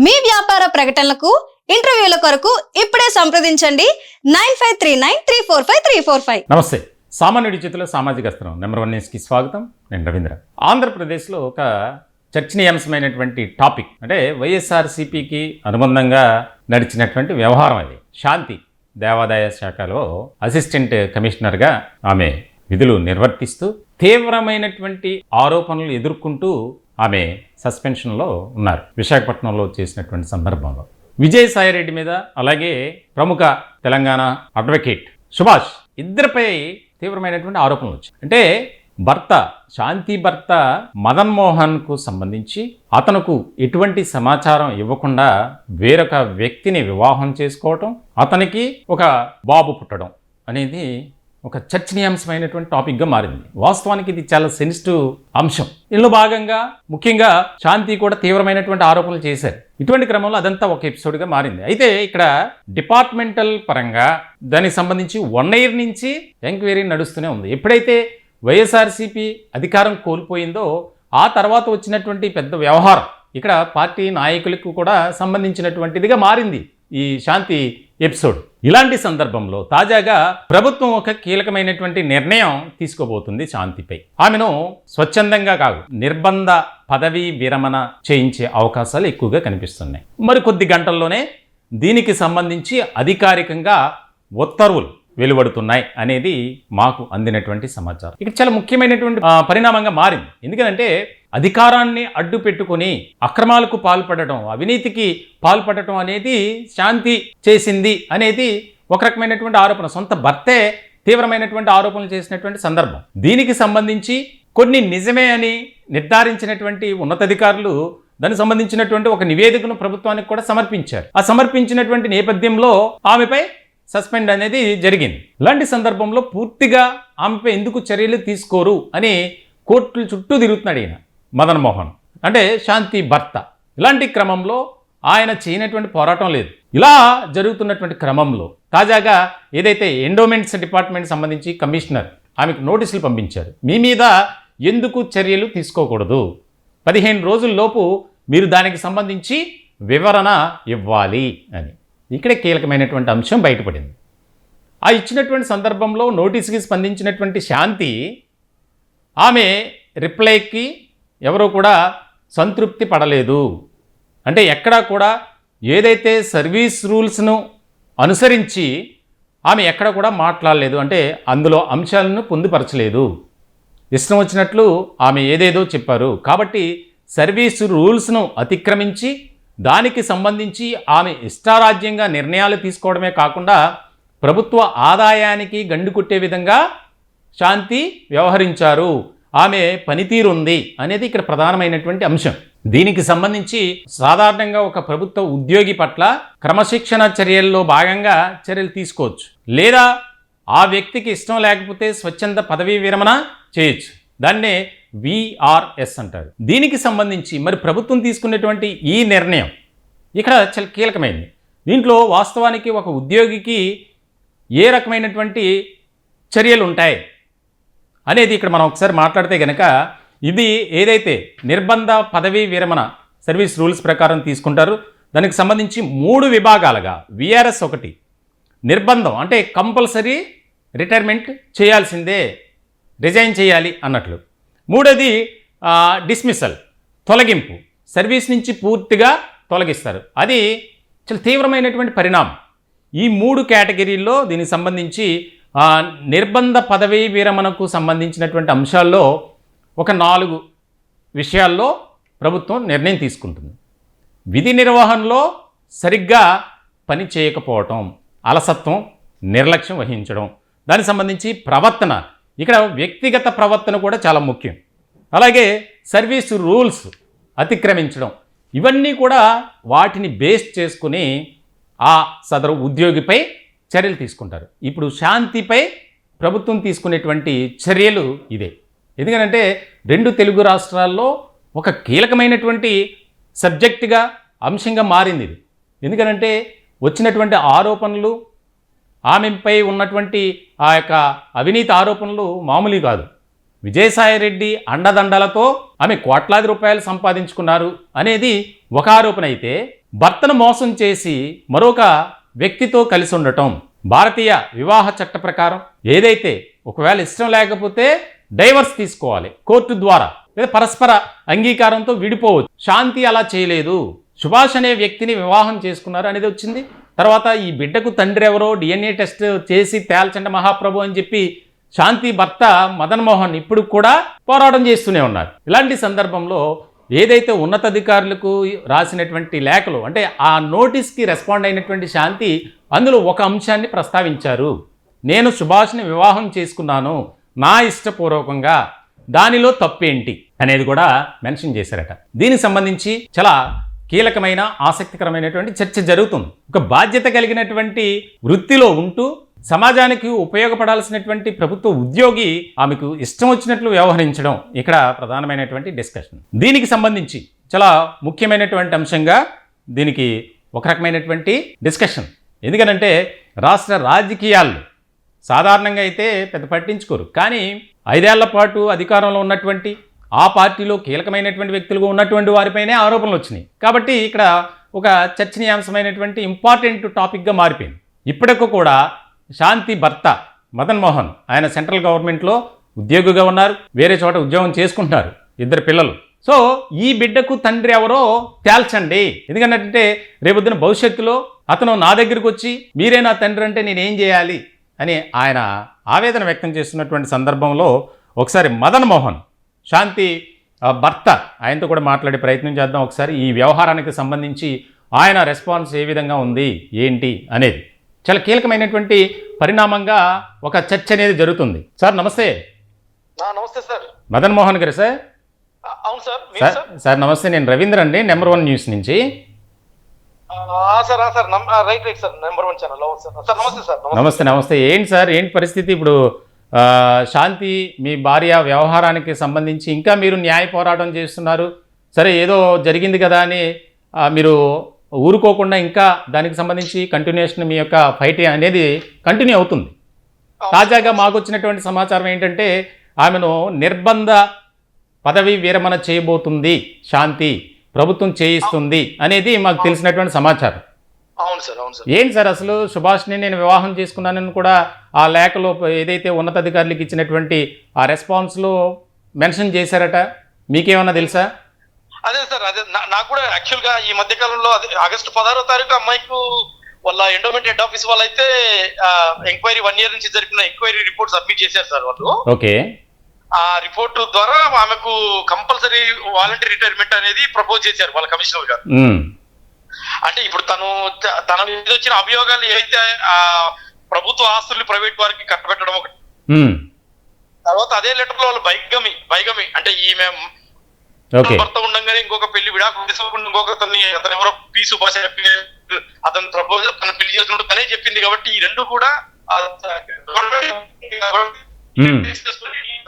మీ వ్యాపార ప్రకటనలకు ఇంటర్వ్యూల కొరకు ఇప్పుడే సంప్రదించండి 9539345345. నమస్తే. సామాన్యుడి చేతిలో సామాజిక అస్త్రం నెంబర్ 1 న్యూస్కి స్వాగతం. నేను రవీంద్ర. ఆంధ్రప్రదేశ్లో ఒక చర్చనీయాంశమైనటువంటి టాపిక్ అంటే వైఎస్ఆర్సీపీకి అనుబంధంగా నడిచినటువంటి వ్యవహారం. అది శాంతి దేవాదాయ శాఖలో అసిస్టెంట్ కమిషనర్గా ఆమె విధులు నిర్వర్తిస్తూ తీవ్రమైనటువంటి ఆరోపణలు ఎదుర్కొంటూ ఆమె సస్పెన్షన్లో ఉన్నారు. విశాఖపట్నంలో చేసినటువంటి సందర్భంలో విజయసాయిరెడ్డి మీద, అలాగే ప్రముఖ తెలంగాణ అడ్వకేట్ సుభాష్ ఇద్దరిపై తీవ్రమైనటువంటి ఆరోపణలు వచ్చాయి. అంటే శాంతి భర్త మదన్ మోహన్కు సంబంధించి అతనుకు ఎటువంటి సమాచారం ఇవ్వకుండా వేరొక వ్యక్తిని వివాహం చేసుకోవటం, అతనికి ఒక బాబు పుట్టడం అనేది ఒక చర్చనీయాంశమైనటువంటి టాపిక్గా మారింది. వాస్తవానికి ఇది చాలా సెన్సిటివ్ అంశం. ఇందులో భాగంగా ముఖ్యంగా శాంతి కూడా తీవ్రమైనటువంటి ఆరోపణలు చేశారు. ఇటువంటి క్రమంలో అదంతా ఒక ఎపిసోడ్గా మారింది. అయితే ఇక్కడ డిపార్ట్మెంటల్ పరంగా దానికి సంబంధించి 1 year నుంచి ఎంక్వైరీ నడుస్తూనే ఉంది. ఎప్పుడైతే వైఎస్ఆర్సీపీ అధికారం కోల్పోయిందో ఆ తర్వాత వచ్చినటువంటి పెద్ద వ్యవహారం ఇక్కడ పార్టీ నాయకులకు కూడా సంబంధించినటువంటిదిగా మారింది ఈ శాంతి ఎపిసోడ్. ఇలాంటి సందర్భంలో తాజాగా ప్రభుత్వం ఒక కీలకమైనటువంటి నిర్ణయం తీసుకోబోతుంది శాంతిపై. ఆమెను స్వచ్ఛందంగా కాదు, నిర్బంధ పదవీ విరమణ చేయించే అవకాశాలు ఎక్కువగా కనిపిస్తున్నాయి. మరికొద్ది గంటల్లోనే దీనికి సంబంధించి అధికారికంగా ఉత్తర్వులు వెలువడుతున్నాయి అనేది మాకు అందినటువంటి సమాచారం. ఇక్కడ చాలా ముఖ్యమైనటువంటి పరిణామంగా మారింది. ఎందుకంటే అధికారాన్ని అడ్డు పెట్టుకుని అక్రమాలకు పాల్పడటం, అవినీతికి పాల్పడటం అనేది శాంతి చేసింది అనేది ఒక రకమైనటువంటి ఆరోపణ. సొంత భర్తే తీవ్రమైనటువంటి ఆరోపణలు చేసినటువంటి సందర్భం. దీనికి సంబంధించి కొన్ని నిజమే అని నిర్ధారించినటువంటి ఉన్నతాధికారులు దానికి సంబంధించినటువంటి ఒక నివేదికను ప్రభుత్వానికి కూడా సమర్పించారు. ఆ సమర్పించినటువంటి నేపథ్యంలో ఆమెపై సస్పెండ్ అనేది జరిగింది. ఇలాంటి సందర్భంలో పూర్తిగా ఆమెపై ఎందుకు చర్యలు తీసుకోరు అని కోర్టుల చుట్టూ తిరుగుతున్నాడు ఈయన మదన్ మోహన్, అంటే శాంతి భర్త. ఇలాంటి క్రమంలో ఆయన చేయనటువంటి పోరాటం లేదు. ఇలా జరుగుతున్నటువంటి క్రమంలో తాజాగా ఏదైతే ఎండోమెంట్స్ డిపార్ట్మెంట్ సంబంధించి కమిషనర్ ఆమెకు నోటీసులు పంపించారు. మీ మీద ఎందుకు చర్యలు తీసుకోకూడదు, 15 రోజుల్లోపు మీరు దానికి సంబంధించి వివరణ ఇవ్వాలి అని. ఇక్కడే కీలకమైనటువంటి అంశం బయటపడింది. ఆ ఇచ్చినటువంటి సందర్భంలో నోటీసుకి స్పందించినటువంటి శాంతి ఆమె రిప్లైకి ఎవరో కూడా సంతృప్తి పడలేదు. అంటే ఎక్కడా కూడా ఏదైతే సర్వీస్ రూల్స్ను అనుసరించి ఆమె ఎక్కడ కూడా మాట్లాడలేదు. అంటే అందులో అంశాలను పొందుపరచలేదు. ఇష్టం వచ్చినట్లు ఆమె ఏదేదో చెప్పారు. కాబట్టి సర్వీస్ రూల్స్ను అతిక్రమించి దానికి సంబంధించి ఆమె ఇష్టారాజ్యంగా నిర్ణయాలు తీసుకోవడమే కాకుండా ప్రభుత్వ ఆదాయానికి గండు కొట్టే విధంగా శాంతి వ్యవహరించారు, ఆమె పనితీరుంది అనేది ఇక్కడ ప్రధానమైనటువంటి అంశం. దీనికి సంబంధించి సాధారణంగా ఒక ప్రభుత్వ ఉద్యోగి పట్ల క్రమశిక్షణ చర్యల్లో భాగంగా చర్యలు తీసుకోవచ్చు, లేదా ఆ వ్యక్తికి ఇష్టం లేకపోతే స్వచ్ఛంద పదవీ విరమణ చేయొచ్చు. దాన్నే VRS అంటారు. దీనికి సంబంధించి మరి ప్రభుత్వం తీసుకున్నటువంటి ఈ నిర్ణయం ఇక్కడ చాలా కీలకమైంది. దీంట్లో వాస్తవానికి ఒక ఉద్యోగికి ఏ రకమైనటువంటి చర్యలు ఉంటాయి అనేది ఇక్కడ మనం ఒకసారి మాట్లాడితే కనుక, ఇది ఏదైతే నిర్బంధ పదవీ విరమణ సర్వీస్ రూల్స్ ప్రకారం తీసుకుంటారు, దానికి సంబంధించి 3 విభాగాలుగా VRS ఒకటి, నిర్బంధం అంటే కంపల్సరీ రిటైర్మెంట్ చేయాల్సిందే, రిజైన్ చేయాలి అన్నట్లు. 3వది డిస్మిసల్, తొలగింపు, సర్వీస్ నుంచి పూర్తిగా తొలగిస్తారు. అది చాలా తీవ్రమైనటువంటి పరిణామం. ఈ 3 కేటగిరీల్లో దీనికి సంబంధించి నిర్బంధ పదవీ విరమణకు సంబంధించినటువంటి అంశాల్లో ఒక 4 విషయాల్లో ప్రభుత్వం నిర్ణయం తీసుకుంటుంది. విధి నిర్వహణలో సరిగ్గా పని చేయకపోవటం, అలసత్వం, నిర్లక్ష్యం వహించడం, దానికి సంబంధించి ప్రవర్తన, ఇక్కడ వ్యక్తిగత ప్రవర్తన కూడా చాలా ముఖ్యం. అలాగే సర్వీస్ రూల్స్ అతిక్రమించడం, ఇవన్నీ కూడా వాటిని బేస్ చేసుకుని ఆ సదరు ఉద్యోగిపై చర్యలు తీసుకుంటారు. ఇప్పుడు శాంతిపై ప్రభుత్వం తీసుకునేటువంటి చర్యలు ఇదే. ఎందుకంటే 2 తెలుగు రాష్ట్రాల్లో ఒక కీలకమైనటువంటి సబ్జెక్టుగా అంశంగా మారింది ఇది. ఎందుకంటే వచ్చినటువంటి ఆరోపణలు, ఆమెపై ఉన్నటువంటి ఆ యొక్క అవినీతి ఆరోపణలు మామూలు కాదు. విజయసాయిరెడ్డి అండదండలతో ఆమె కోట్లాది రూపాయలు సంపాదించుకున్నారు అనేది ఒక ఆరోపణ అయితే, భర్తను మోసం చేసి మరొక వ్యక్తితో కలిసి ఉండటం భారతీయ వివాహ చట్ట ప్రకారం ఏదైతే ఒకవేళ ఇష్టం లేకపోతే డైవర్స్ తీసుకోవాలి కోర్టు ద్వారా లేదా పరస్పర అంగీకారంతో విడిపోవచ్చు. శాంతి అలా చేయలేదు, సుభాష్ అనే వ్యక్తిని వివాహం చేసుకున్నారు అనేది వచ్చింది. తర్వాత ఈ బిడ్డకు తండ్రి ఎవరో డిఎన్ఏ టెస్ట్ చేసి తేల్చండి మహాప్రభు అని చెప్పి శాంతి భర్త మదన్ మోహన్ ఇప్పుడు కూడా పోరాటం చేస్తూనే ఉన్నారు. ఇలాంటి సందర్భంలో ఏదైతే ఉన్నతాధికారులకు రాసినటువంటి లేఖలు అంటే ఆ నోటీస్కి రెస్పాండ్ అయినటువంటి శాంతి అందులో ఒక అంశాన్ని ప్రస్తావించారు. నేను సుభాష్ని వివాహం చేసుకున్నాను నా ఇష్టపూర్వకంగా, దానిలో తప్పేంటి అనేది కూడా మెన్షన్ చేశారట. దీనికి సంబంధించి చాలా కీలకమైన ఆసక్తికరమైనటువంటి చర్చ జరుగుతుంది. ఒక బాధ్యత కలిగినటువంటి వృత్తిలో ఉంటూ సమాజానికి ఉపయోగపడాల్సినటువంటి ప్రభుత్వ ఉద్యోగి ఆమెకు ఇష్టం వచ్చినట్లు వ్యవహరించడం ఇక్కడ ప్రధానమైనటువంటి డిస్కషన్. దీనికి సంబంధించి చాలా ముఖ్యమైనటువంటి అంశంగా దీనికి ఒక రకమైనటువంటి డిస్కషన్. ఎందుకనంటే రాష్ట్ర రాజకీయాలు సాధారణంగా అయితే పెద్ద పట్టించుకోరు, కానీ 5 ఏళ్ల పాటు అధికారంలో ఉన్నటువంటి ఆ పార్టీలో కీలకమైనటువంటి వ్యక్తులుగా ఉన్నటువంటి వారిపైనే ఆరోపణలు వచ్చినాయి. కాబట్టి ఇక్కడ ఒక చర్చనీయాంశమైనటువంటి ఇంపార్టెంట్ టాపిక్గా మారిపోయింది. ఇప్పటికీ కూడా శాంతి భర్త మదన్ మోహన్ ఆయన సెంట్రల్ గవర్నమెంట్లో ఉద్యోగిగా ఉన్నారు, వేరే చోట ఉద్యోగం చేసుకుంటున్నారు, 2 పిల్లలు. సో ఈ బిడ్డకు తండ్రి ఎవరో తేల్చండి. ఎందుకంటే రేపొద్దున భవిష్యత్తులో అతను నా దగ్గరికి వచ్చి మీరే నా తండ్రి అంటే నేనేం చేయాలి అని ఆయన ఆవేదన వ్యక్తం చేస్తున్నటువంటి సందర్భంలో ఒకసారి మదన్ మోహన్ శాంతి భర్త ఆయనతో కూడా మాట్లాడే ప్రయత్నం చేద్దాం. ఒకసారి ఈ వ్యవహారానికి సంబంధించి ఆయన రెస్పాన్స్ ఏ విధంగా ఉంది ఏంటి అనేది చాలా కీలకమైనటువంటి పరిణామంగా ఒక చర్చ అనేది జరుగుతుంది. సార్ నమస్తే. నమస్తే సార్. మదన్ మోహన్ గారు సార్? అవును సార్. సార్ నమస్తే, నేను రవీంద్ర అండి, నెంబర్ 1 న్యూస్ నుంచి. Right sir, number 1 channel. Sir నమస్తే సార్. నమస్తే. ఏంటి సార్, ఏంటి పరిస్థితి ఇప్పుడు? శాంతి మీ భార్య వ్యవహారానికి సంబంధించి ఇంకా మీరు న్యాయ పోరాటం చేస్తున్నారు. సరే ఏదో జరిగింది కదా అని మీరు ఊరుకోకుండా ఇంకా దానికి సంబంధించి కంటిన్యూషన్ మీ యొక్క ఫైట్ అనేది కంటిన్యూ అవుతుంది. తాజాగా మాకు వచ్చినటువంటి సమాచారం ఏంటంటే ఆమెను నిర్బంధ పదవి విరమణ చేయబోతుంది శాంతి, ప్రభుత్వం చేయిస్తుంది అనేది మాకు తెలిసినటువంటి సమాచారం. అవును సార్. అవును సార్. ఏంటి సార్ అసలు సుభాష్ని నేను వివాహం చేసుకున్నానని కూడా ఆ లేఖలో ఏదైతే ఉన్నతాధికారులకు ఇచ్చినటువంటి ఆ రెస్పాన్స్లో మెన్షన్ చేశారట, మీకేమన్నా తెలుసా? అదే సార్, అదే నాకు కూడా యాక్చువల్ గా ఈ మధ్య కాలంలో అదే ఆగస్టు 16వ తారీఖు అమ్మాయికు వాళ్ళ ఎండోమెంట్ హెడ్ ఆఫీస్ వాళ్ళు అయితే ఎంక్వైరీ 1 year నుంచి జరిపిన ఎంక్వైరీ రిపోర్ట్ సబ్మిట్ చేశారు సార్ వాళ్ళు. ఓకే. ఆ రిపోర్ట్ ద్వారా ఆమెకు కంపల్సరీ వాలంటరీ రిటైర్మెంట్ అనేది ప్రపోజ్ చేశారు వాళ్ళ కమిషనర్ గారు. అంటే ఇప్పుడు తన మీద వచ్చిన అభియోగాలు ఏవైతే ప్రభుత్వ ఆస్తుల్ని ప్రైవేట్ వారికి కట్టబెట్టడం ఒకటి, తర్వాత అదే లెటర్ లో వాళ్ళు బైగమి అంటే ఈమె భర్త ఉండగానే ఇంకొక పెళ్లి విడాకులు తీసుకోకుండా ఇంకొక అతను ఎవరో పి సుభాష్ అతను ప్రపోజ్ తను పెళ్లి చేసినట్టు తనే చెప్పింది. కాబట్టి ఈ రెండు కూడా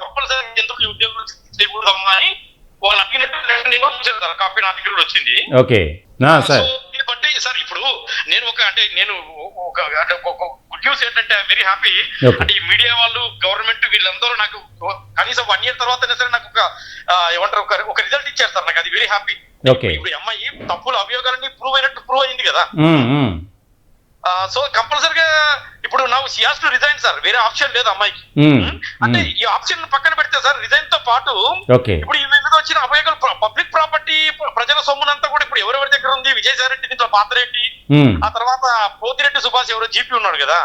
కంపల్సరీ ఎందుకు ఈ ఉద్యోగం చేయకూడదమ్మా అని వాళ్ళు అడిగినట్టు కాపీ నా దగ్గర వచ్చింది. ఓకే బట్టి సార్ ఇప్పుడు నేను ఒక గుడ్ న్యూస్ ఏంటంటే వెరీ హ్యాపీ. అంటే ఈ మీడియా వాళ్ళు గవర్నమెంట్ వీళ్ళందరూ నాకు కనీసం 1 year తర్వాత సరే నాకు ఒక రిజల్ట్ ఇచ్చారు సార్. నాకు అది వెరీ హ్యాపీ. ఇప్పుడు అమ్మాయి తప్పుల అభియోగాలన్నీ ప్రూవ్ అయింది కదా. సో కంపల్సరీగా ఇప్పుడు నాకు she has to resign sir, వేరే ఆప్షన్ లేదు అమ్మాయికి. అంటే ఈ ఆప్షన్ పక్కన పెడితే సార్ రిజైన్ తో పాటు ఇప్పుడు ఈ మీద వచ్చిన అభియోగాలు పబ్లిక్ ప్రాపర్టీ ప్రజల సొమ్మునంతా కూడా ఇప్పుడు ఎవరెవరి దగ్గర ఉంది, విజయసాయి రెడ్డి దీంట్లో పాత్ర ఏంటి, ఆ తర్వాత పోతిరెడ్డి సుభాష్ ఎవరో జీపీ ఉన్నాడు కదా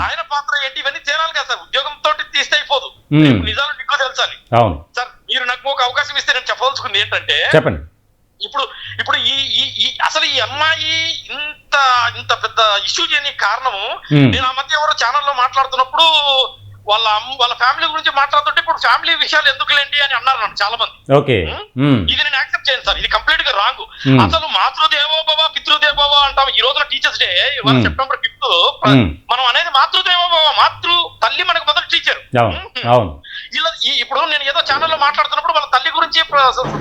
ఆయన పాత్ర ఏంటి, ఇవన్నీ తేలాలి కదా సార్. ఉద్యోగంతో తీస్తే అయిపోదు, నిజాలు మీకు తెలుసాలి సార్. మీరు నాకు ఒక అవకాశం ఇస్తే నేను చెప్పవలసుకుంది ఏంటంటే చెప్పండి. ఇప్పుడు ఈ అసలు ఈ అమ్మాయి ఇంత పెద్ద ఇష్యూ చేయడానికి కారణము, నేను ఆ మధ్య ఎవరో ఛానల్లో మాట్లాడుతున్నప్పుడు వాళ్ళ ఫ్యామిలీ గురించి మాట్లాడుతుంటే ఇప్పుడు ఫ్యామిలీ విషయాలు ఎందుకులేండి అని అన్నారు నన్ను చాలా మంది. ఇది నేను యాక్సెప్ట్ చేయను సార్, ఇది కంప్లీట్ గా రాంగ్. అసలు మాతృదేవో భవ పితృదేవో భవ అంటాం. ఈ రోజున టీచర్స్ డే September 5th మనం అనేది మాతృదేవో భవ, తల్లి మనకు మొదటి టీచర్. ఇప్పుడు నేను ఏదో ఛానల్లో మాట్లాడుతున్నప్పుడు వాళ్ళ తల్లి గురించి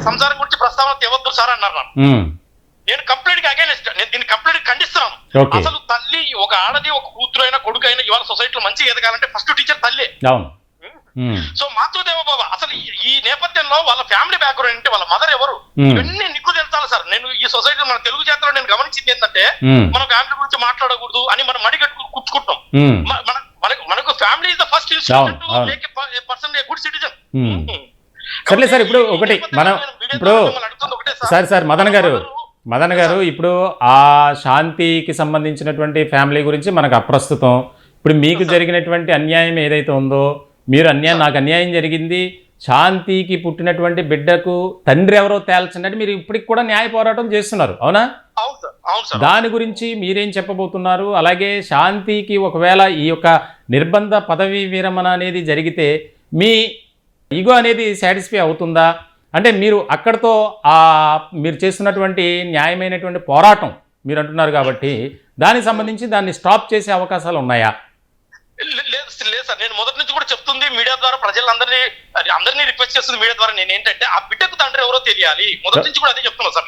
సంసారం గురించి ప్రస్తావన తేవద్దు సార్ అన్నారు నన్ను. నేను కంప్లీట్ గా అగైనెస్ట్, నేను దీన్ని కంప్లీట్ గా ఖండిస్తున్నాను. అసలు తల్లి ఒక ఆడది ఒక కూతురు అయినా కొడుకు అయినా ఇవాళ సొసైటీలో మంచిగా ఎదగాలంటే ఫస్ట్ టీచర్ తల్లి. సో మాతృదేవ బాబ అసలు ఈ నేపథ్యంలో వాళ్ళ ఫ్యామిలీ బ్యాక్గ్రౌండ్ అంటే వాళ్ళ మదర్ ఎవరు, ఇవన్నీ నీకు తెలుసాలి సార్. నేను ఈ సొసైటీ మన తెలుగు జాతిలో నేను గమనించింది ఏంటంటే మన ఫ్యామిలీ గురించి మాట్లాడకూడదు అని మనం మడిగట్టు కూర్చుకుంటాం. మనకు family is the first institution to make a person a good citizen. సర్లే సార్, ఇప్పుడు ఒకటి మనం ఇప్పుడు సార్ మదన్ గారు ఇప్పుడు ఆ శాంతికి సంబంధించినటువంటి ఫ్యామిలీ గురించి మనకు అప్రస్తుతం. ఇప్పుడు మీకు జరిగినటువంటి అన్యాయం ఏదైతే ఉందో, మీరు నాకు అన్యాయం జరిగింది, శాంతికి పుట్టినటువంటి బిడ్డకు తండ్రి ఎవరో తేల్చండి, మీరు ఇప్పటికి కూడా న్యాయ పోరాటం చేస్తున్నారు, అవునా? దాని గురించి మీరేం చెప్పబోతున్నారు? అలాగే శాంతికి ఒకవేళ ఈ యొక్క నిర్బంధ పదవీ విరమణ అనేది జరిగితే మీ ఈగో అనేది సాటిస్ఫై అవుతుందా? అంటే మీరు అక్కడితో మీరు చేస్తున్నటువంటి న్యాయమైనటువంటి పోరాటం మీరు అంటున్నారు కాబట్టి దానికి సంబంధించి దాన్ని స్టాప్ చేసే అవకాశాలు ఉన్నాయా? లేదు సార్, నేను మొదటి నుంచి కూడా చెప్తుంది మీడియా ద్వారా అందరినీ రిక్వెస్ట్ చేస్తుంది మీడియా ద్వారా. నేను ఏంటంటే ఆ బిడ్డకు తండ్రి ఎవరో తెలియాలి, మొదటి నుంచి కూడా అదే చెప్తున్నా సార్.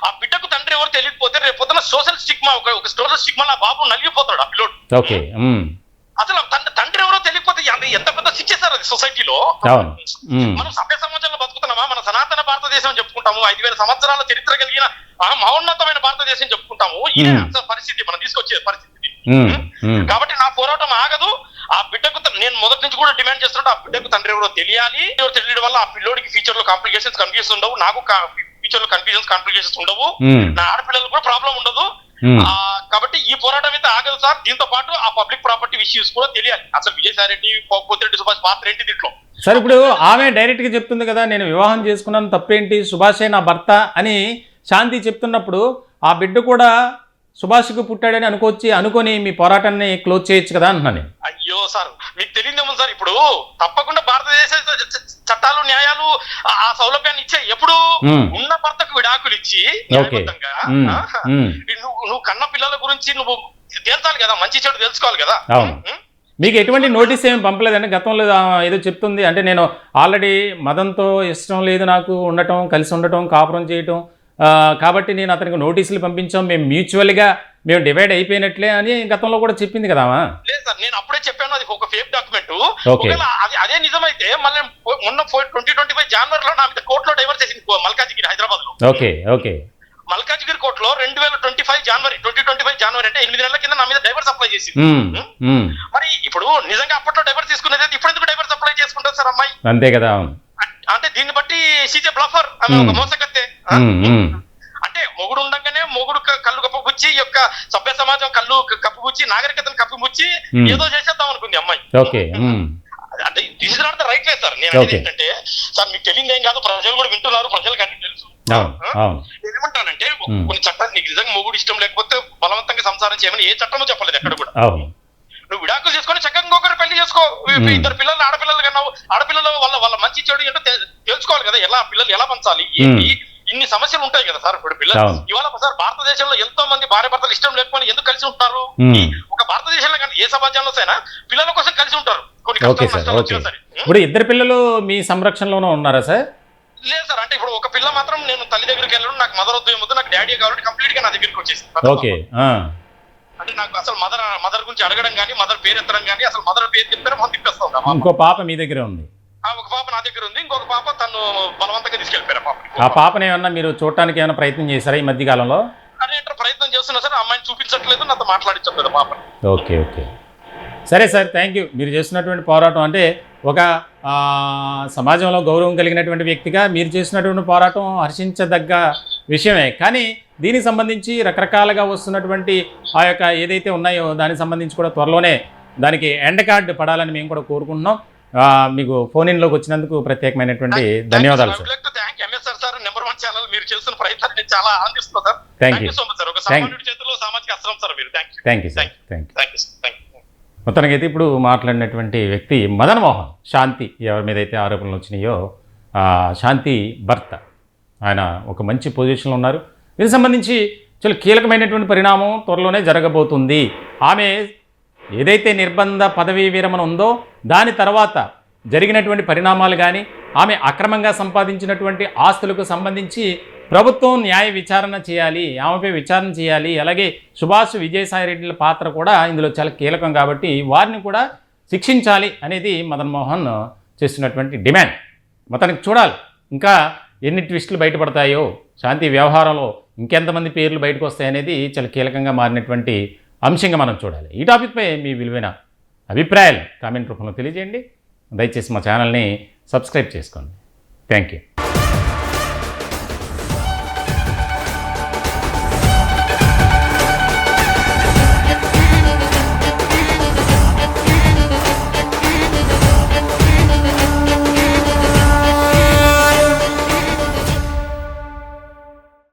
ఆ బిడ్డకు తండ్రి ఎవరో తెలియకపోతే రేపు పొద్దున సోషల్ స్టిగ్మా, ఒక సోషల్ స్టిగ్మా ఆ బాబు నలిగిపోతాడు ఆ పిల్లోడు. అసలు తండ్రి ఎవరో తెలియకపోతే ఎంత పెద్ద శిక్ష సార్ అది సొసైటీలో. మనం సభ్య సమాజంలో బతుకుతున్నామా? మన సనాతన భారతదేశం చెప్పుకుంటాము, 5000 సంవత్సరాల చరిత్ర కలిగిన మహోన్నతమైన భారతదేశం చెప్పుకుంటాము. ఇదే అసలు పరిస్థితి మనం తీసుకొచ్చే పరిస్థితి. కాబట్టి నా పోరాటం ఆగదు. ఆ బిడ్డకు నేను మొదటి నుంచి కూడా డిమాండ్ చేస్తుంటే ఆ బిడ్డకు తండ్రి ఎవరో తెలియాలి. ఎవరు తెలియడం వల్ల ఆ పిల్లోడికి ఫ్యూచర్ లో కన్ఫ్యూజన్స్ ఉండవు, నాకు ఫ్యూచర్ లో కాంప్లికేషన్స్ ఉండవు, నా ఆడపిల్లలకు కూడా ప్రాబ్లం ఉండదు. కాబట్టి ఈ పోరాటం అయితే ఆగదు సార్. దీంతో పాటు ఆ పబ్లిక్ ప్రాపర్టీ ఇష్యూస్ కూడా తెలియాలి. అసలు విజయసాయి రెడ్డి, పోతిరెడ్డి సుభాష్ పాత్ర ఏంటి దీంట్లో? సార్ ఇప్పుడు ఆమె డైరెక్ట్ గా చెప్తుంది కదా, నేను వివాహం చేసుకున్నాను, తప్పేంటి, సుభాషే నా భర్త అని శాంతి చెప్తున్నప్పుడు ఆ బిడ్డ కూడా సుభాష్కు పుట్టాడని అనుకొని మీ పోరాటాన్ని క్లోజ్ చేయొచ్చు కదా అంటున్నాను. అయ్యో సార్, మీకు తెలియదేమో సార్, ఇప్పుడు తప్పకుండా భారతదేశ చట్టాలు న్యాయాలు ఆ సౌలభ్యాన్ని ఇచ్చాయి. ఎప్పుడు ఉన్న భర్తకు విడాకులు ఇచ్చి నువ్వు కన్న పిల్లల గురించి నువ్వు తేల్చాలి కదా, మంచి చెడు తెలుసుకోవాలి కదా. మీకు ఎటువంటి నోటీస్ ఏమి పంపలేదండి? గతంలో ఏదో చెప్తుంది అంటే, నేను ఆల్రెడీ మదన్తో ఇష్టం లేదు నాకు ఉండటం, కలిసి ఉండటం, కాపురం చేయటం, కాబట్టి నేను అతనికి నోటీసులు పంపించాం, మేము డివైడ్ అయిపోయినట్లే అని గతంలో కూడా చెప్పింది కదా. లేదు సార్, నేను అప్పుడే చెప్పాను అది ఒక ఫేక్ డాక్యుమెంట్. అదే నిజమైతే మళ్ళీ మొన్న 2025 జనవరిలో నా మీద కోర్టులో డైవర్స్ చేసింది మల్కాజిగిరి, హైదరాబాద్ లో. మల్కాజిగిరి కోర్టులో 2025 జనవరి అంటే 8 నెలల కింద నా మీద డైవర్స్ అప్లై చేసింది. మరి ఇప్పుడు నిజంగా అప్పట్లో డైవర్స్ తీసుకునేది ఇప్పుడు ఎందుకు డైవర్స్ అప్లై చేసుకుంటారు సార్ అమ్మాయి? అంతే కదా. అంటే దీన్ని బట్టి సీజే బ్లఫర్, ఒక మోసకత్తే. అంటే మొగుడు ఉండగానే మొగుడు కళ్ళు కప్పుపుచ్చి యొక్క సభ్య సమాజం కళ్ళు కప్పుపుచ్చి నాగరికతను కప్పుపుచ్చి ఏదో చేసేద్దాం అనుకుంది అమ్మాయి. అంటే this is not the right way sir. నేను ఏంటంటే సార్, మీకు తెలియదు ఏం కాదు, ప్రజలు కూడా వింటున్నారు, ప్రజలకు అన్ని తెలుసు. నేను ఏమంటానంటే కొన్ని చట్టాలు నీకు నిజంగా మొగుడు ఇష్టం లేకపోతే బలవంతంగా సంసారం చేయమని ఏ చట్టమో చెప్పలేదు ఎక్కడ కూడా. నువ్వు విడాకులు చేసుకొని చక్కగా ఇంకొకరు పెళ్లి చేసుకో. 2 పిల్లలు ఆడపిల్లలు కన్నావు, ఆడపిల్లలు వాళ్ళ మంచి చెడు ఏంటో తెలుసుకోవాలి కదా, ఎలా పిల్లలు ఎలా పంచాలి, ఏంటి, ఇన్ని సమస్యలు ఉంటాయి కదా సార్. ఇప్పుడు పిల్లలు ఇవాళ సార్ భారతదేశంలో ఎంతో మంది భార్య భర్తలు ఇష్టం లేకపోతే ఎందుకు కలిసి ఉంటారు? ఒక భారతదేశంలో కానీ ఏ సమాజంలో అయినా పిల్లల కోసం కలిసి ఉంటారు. కొన్ని ఇప్పుడు 2 పిల్లలు మీ సంరక్షణలోనే ఉన్నారా సార్? లేదు సార్, అంటే ఇప్పుడు ఒక పిల్ల మాత్రం నేను తల్లి దగ్గరికి వెళ్ళడం, నాకు మదర్ వద్దు ఏమొద్దు, నాకు డాడీ కాబట్టి కంప్లీట్ గా నా దగ్గరికి వచ్చేసింది. అంటే నాకు అసలు మదర్ గురించి అడగడం కానీ, మదర్ పేరు ఎత్తడం కానీ, అసలు మదర్ పేరు చెప్తానే మనం తిప్పేస్తాం. ఇంకో పాప మీ దగ్గర ఉంది? ఒక పాప నా దగ్గర ఉంది, ఇంకొక పాప తను బలవంతంగా తీసుకెళ్ళిపోయారు. ఆ పాపని ఏమన్నా మీరు చూడటానికి ఏమైనా ప్రయత్నం చేశారా ఈ మధ్య కాలంలో? అదే ప్రయత్నం చేస్తున్నా సార్, అమ్మాయిని చూపించట్లేదు, నాతో మాట్లాడించట్లేదు పాపని. ఓకే, సరే సార్, థ్యాంక్ యూ. మీరు చేస్తున్నటువంటి పోరాటం అంటే ఒక సమాజంలో గౌరవం కలిగినటువంటి వ్యక్తిగా మీరు చేసినటువంటి పోరాటం హర్షించదగ్గ విషయమే. కానీ దీనికి సంబంధించి రకరకాలుగా వస్తున్నటువంటి ఆ యొక్క ఏదైతే ఉన్నాయో దానికి సంబంధించి కూడా త్వరలోనే దానికి ఎండ్ కార్డు పడాలని మేము కూడా కోరుకుంటున్నాం. మీకు ఫోన్ ఇన్లోకి వచ్చినందుకు ప్రత్యేకమైనటువంటి ధన్యవాదాలు సార్. మీరు చేస్తున్న ప్రయత్నాన్ని చాలా ఆనందిస్తున్నాను సార్. Thank you. మొత్తానికి అయితే ఇప్పుడు మాట్లాడినటువంటి వ్యక్తి మదన్ మోహన్, శాంతి ఎవరి మీద అయితే ఆరోపణలు వచ్చినాయో శాంతి భర్త, ఆయన ఒక మంచి పొజిషన్లో ఉన్నారు. దీనికి సంబంధించి చాలా కీలకమైనటువంటి పరిణామం త్వరలోనే జరగబోతుంది. ఆమె ఏదైతే నిర్బంధ పదవీ విరమణ ఉందో దాని తర్వాత జరిగినటువంటి పరిణామాలు కానీ, ఆమె అక్రమంగా సంపాదించినటువంటి ఆస్తులకు సంబంధించి ప్రభుత్వం న్యాయ విచారణ చేయాలి, ఆమెపై విచారణ చేయాలి. అలాగే సుభాష్, విజయసాయి రెడ్డిల పాత్ర కూడా ఇందులో చాలా కీలకం కాబట్టి వారిని కూడా శిక్షించాలి అనేది మదన్ మోహన్ చేస్తున్నటువంటి డిమాండ్. మొత్తానికి చూడాలి ఇంకా ఎన్ని ట్విస్టులు బయటపడతాయో, శాంతి వ్యవహారంలో ఇంకెంతమంది పేర్లు బయటకు వస్తాయనేది చాలా కీలకంగా మారినటువంటి అంశంగా మనం చూడాలి. ఈ టాపిక్పై మీ విలువైన అభిప్రాయాలు కామెంట్ రూపంలో తెలియజేయండి. దయచేసి మా ఛానల్ని సబ్స్క్రైబ్ చేసుకోండి. Thank you.